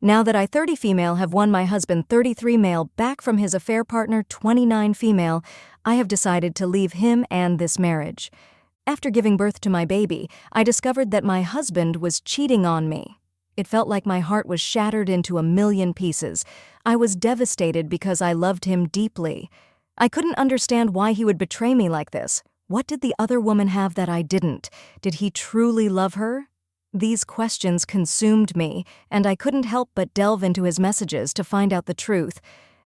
Now that I 30 female have won my husband 33 male back from his affair partner 29 female, I have decided to leave him and this marriage. After giving birth to my baby, I discovered that my husband was cheating on me. It felt like my heart was shattered into a million pieces. I was devastated because I loved him deeply. I couldn't understand why he would betray me like this. What did the other woman have that I didn't? Did he truly love her? These questions consumed me, and I couldn't help but delve into his messages to find out the truth.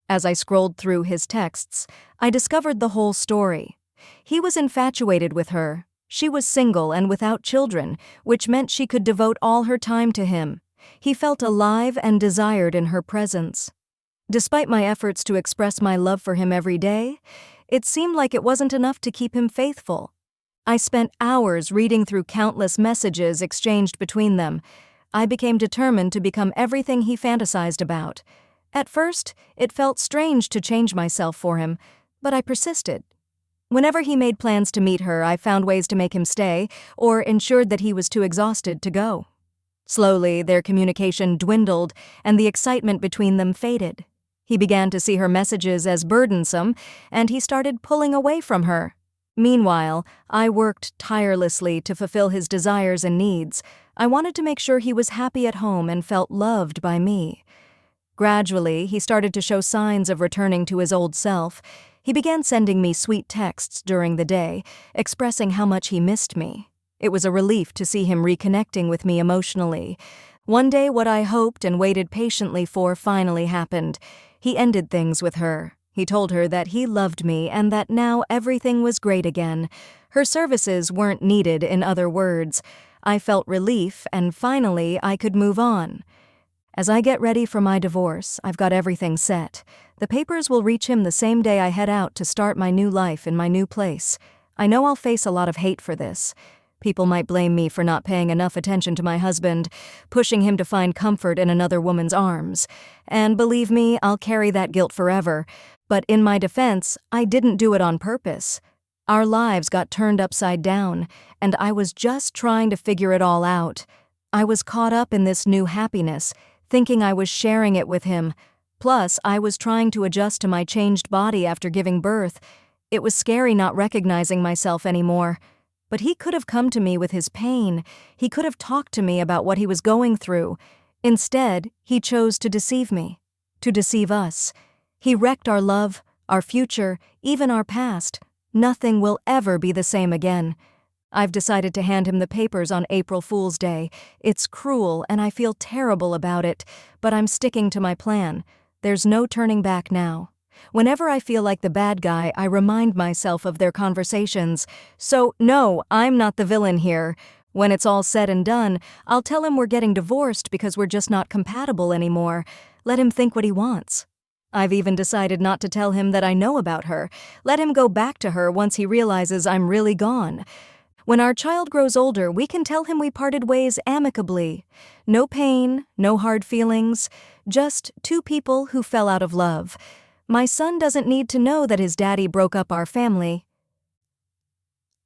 As I scrolled through his texts, I discovered the whole story. He was infatuated with her. She was single and without children, which meant she could devote all her time to him. He felt alive and desired in her presence. Despite my efforts to express my love for him every day, it seemed like it wasn't enough to keep him faithful. I spent hours reading through countless messages exchanged between them. I became determined to become everything he fantasized about. At first, it felt strange to change myself for him, but I persisted. Whenever he made plans to meet her, I found ways to make him stay, or ensured that he was too exhausted to go. Slowly, their communication dwindled, and the excitement between them faded. He began to see her messages as burdensome, and he started pulling away from her. Meanwhile, I worked tirelessly to fulfill his desires and needs. I wanted to make sure he was happy at home and felt loved by me. Gradually, he started to show signs of returning to his old self. He began sending me sweet texts during the day, expressing how much he missed me. It was a relief to see him reconnecting with me emotionally. One day, what I hoped and waited patiently for finally happened. He ended things with her. He told her that he loved me and that now everything was great again. Her services weren't needed, in other words. I felt relief, and finally I could move on. As I get ready for my divorce, I've got everything set. The papers will reach him the same day I head out to start my new life in my new place. I know I'll face a lot of hate for this. People might blame me for not paying enough attention to my husband, pushing him to find comfort in another woman's arms. And believe me, I'll carry that guilt forever. But in my defense, I didn't do it on purpose. Our lives got turned upside down, and I was just trying to figure it all out. I was caught up in this new happiness, thinking I was sharing it with him. Plus, I was trying to adjust to my changed body after giving birth. It was scary not recognizing myself anymore. But he could have come to me with his pain. He could have talked to me about what he was going through. Instead, he chose to deceive me, to deceive us. He wrecked our love, our future, even our past. Nothing will ever be the same again. I've decided to hand him the papers on April Fool's Day. It's cruel, and I feel terrible about it, but I'm sticking to my plan. There's no turning back now. Whenever I feel like the bad guy, I remind myself of their conversations. So, no, I'm not the villain here. When it's all said and done, I'll tell him we're getting divorced because we're just not compatible anymore. Let him think what he wants. I've even decided not to tell him that I know about her. Let him go back to her once he realizes I'm really gone. When our child grows older, we can tell him we parted ways amicably. No pain, no hard feelings, just two people who fell out of love. My son doesn't need to know that his daddy broke up our family.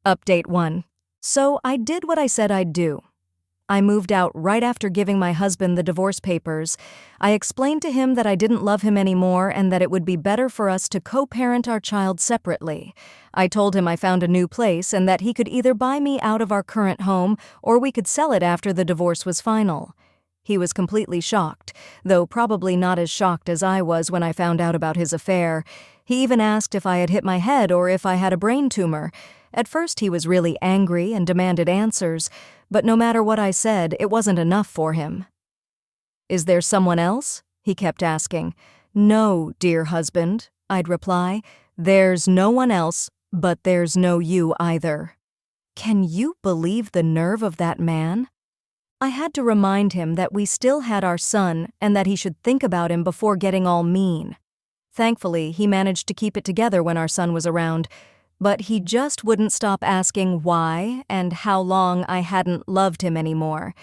Update 1. So I did what I said I'd do. I moved out right after giving my husband the divorce papers. I explained to him that I didn't love him anymore and that it would be better for us to co-parent our child separately. I told him I found a new place and that he could either buy me out of our current home or we could sell it after the divorce was final. He was completely shocked, though probably not as shocked as I was when I found out about his affair. He even asked if I had hit my head or if I had a brain tumor. At first he was really angry and demanded answers, but no matter what I said, it wasn't enough for him. "Is there someone else?" he kept asking. "No, dear husband," I'd reply. "There's no one else, but there's no you either." Can you believe the nerve of that man? I had to remind him that we still had our son and that he should think about him before getting all mean. Thankfully, he managed to keep it together when our son was around, but he just wouldn't stop asking why and how long I hadn't loved him anymore.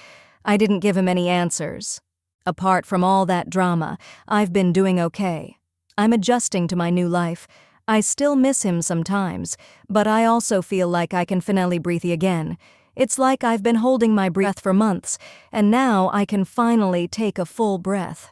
I didn't give him any answers. Apart from all that drama, I've been doing okay. I'm adjusting to my new life. I still miss him sometimes, but I also feel like I can finally breathe again. It's like I've been holding my breath for months, and now I can finally take a full breath.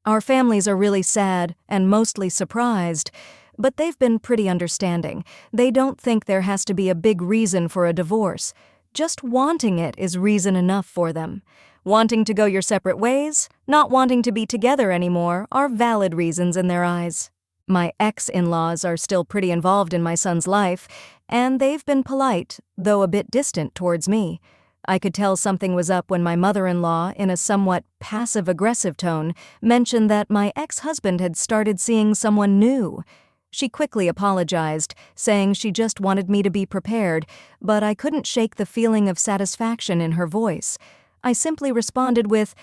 Our families are really sad and mostly surprised, but they've been pretty understanding. They don't think there has to be a big reason for a divorce. Just wanting it is reason enough for them. Wanting to go your separate ways, not wanting to be together anymore, are valid reasons in their eyes. My ex-in-laws are still pretty involved in my son's life, and they've been polite, though a bit distant towards me. I could tell something was up when my mother-in-law, in a somewhat passive-aggressive tone, mentioned that my ex-husband had started seeing someone new. She quickly apologized, saying she just wanted me to be prepared, but I couldn't shake the feeling of satisfaction in her voice. I simply responded with,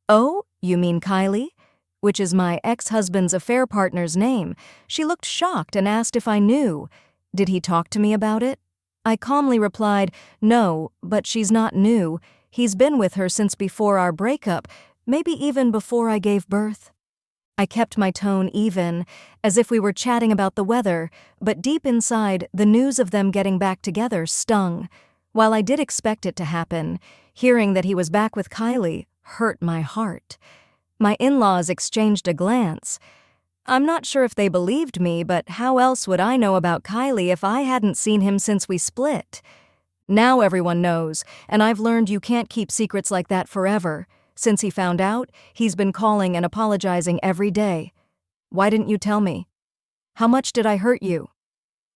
"Oh, you mean Kylie?" which is my ex-husband's affair partner's name. She looked shocked and asked if I knew. Did he talk to me about it? I calmly replied, "No, but she's not new. He's been with her since before our breakup, maybe even before I gave birth." I kept my tone even, as if we were chatting about the weather, but deep inside, the news of them getting back together stung. While I did expect it to happen, hearing that he was back with Kylie hurt my heart. My in-laws exchanged a glance. I'm not sure if they believed me, but how else would I know about Kylie if I hadn't seen him since we split? Now everyone knows, and I've learned you can't keep secrets like that forever. Since he found out, he's been calling and apologizing every day. "Why didn't you tell me? How much did I hurt you?"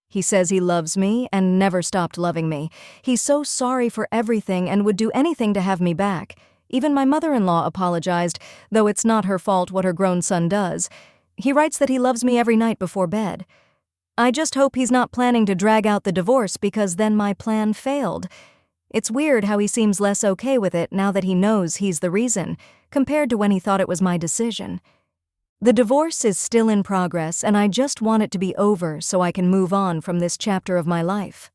He says he loves me and never stopped loving me. He's so sorry for everything and would do anything to have me back. Even my mother-in-law apologized, though it's not her fault what her grown son does. He writes that he loves me every night before bed. I just hope he's not planning to drag out the divorce because then my plan failed. It's weird how he seems less okay with it now that he knows he's the reason, compared to when he thought it was my decision. The divorce is still in progress, and I just want it to be over so I can move on from this chapter of my life.